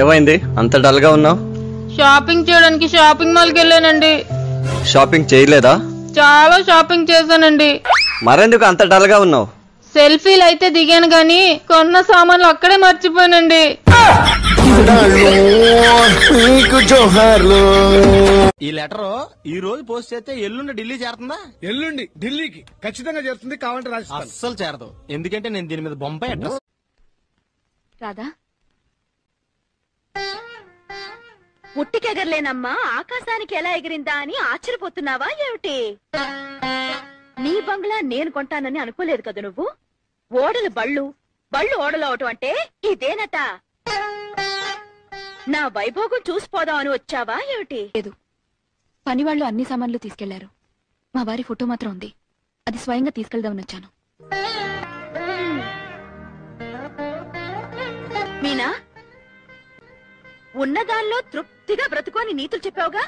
ఏమైంది అంత డల్ గా ఉన్నావు? షాపింగ్ చేయడానికి షాపింగ్ మాల్కి వెళ్ళానండి. షాపింగ్ చేయలేదా? చాలా షాపింగ్ చేశానండి. మరెందుకు అంత డల్ గా ఉన్నావు? సెల్ఫీలు అయితే దిగాను గానీ కొన్న సామాన్లు అక్కడే మర్చిపోయానండి. ఈ లెటర్ ఈ రోజు పోస్ట్ చేస్తే ఎల్లుండి ఢిల్లీ చేరుతుందా? ఎల్లుండి ఢిల్లీకి ఖచ్చితంగా చేరుతుంది. కావాలంటే రాజస్థాన్. అస్సలు చేరదు, ఎందుకంటే నేను దీని మీద బొంబాయి అడ్రస్. రాధా, ఉట్టికెగరలేనమ్మా ఆకాశానికి ఎలా ఎగిరిందా అని ఆశ్చర్యపోతున్నావా ఏమిటి? నీ బంగ్లా నేను కొంటానని అనుకోలేదు కదా నువ్వు. ఓడలు బళ్ళు, బళ్ళు ఓడలు అవటం అంటే ఇదేనట. నా వైభోగం చూసిపోదాం అని వచ్చావా ఏమిటి? లేదు, పనివాళ్లు అన్ని సామాన్లు తీసుకెళ్లారు. మా వారి ఫోటో మాత్రం ఉంది, అది స్వయంగా తీసుకెళ్దామని వచ్చాను. మీనా, ఉన్నదానిలో తృప్తిగా బ్రతుకోని నీతులు చెప్పావుగా.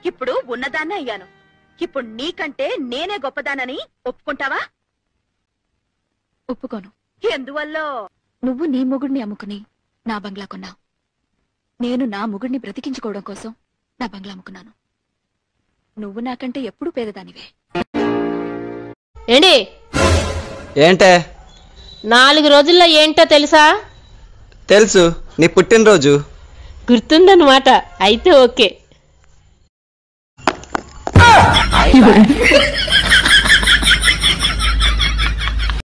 ఇప్పుడు ఉన్నదాన్నే అయ్యాను. ఇప్పుడు నీకంటే నేనే గొప్పదానని ఒప్పుకుంటావా? ఒప్పుకోను. ఎందువల్ల? నువ్వు నీ మొగుడిని అమ్ముకుని నా బంగ్లా కొన్నావు. నేను నా మొగుడిని బ్రతికించుకోవడం కోసం నా బంగ్లా అమ్ముకున్నాను. నువ్వు నాకంటే ఎప్పుడూ పేదదానివే. ఏంటి? ఏంటే? 4 రోజుల్లో ఏంటో తెలుసా? తెలుసు, నీ పుట్టినరోజు. గుర్తుందన్నమాట. అయితే ఓకే.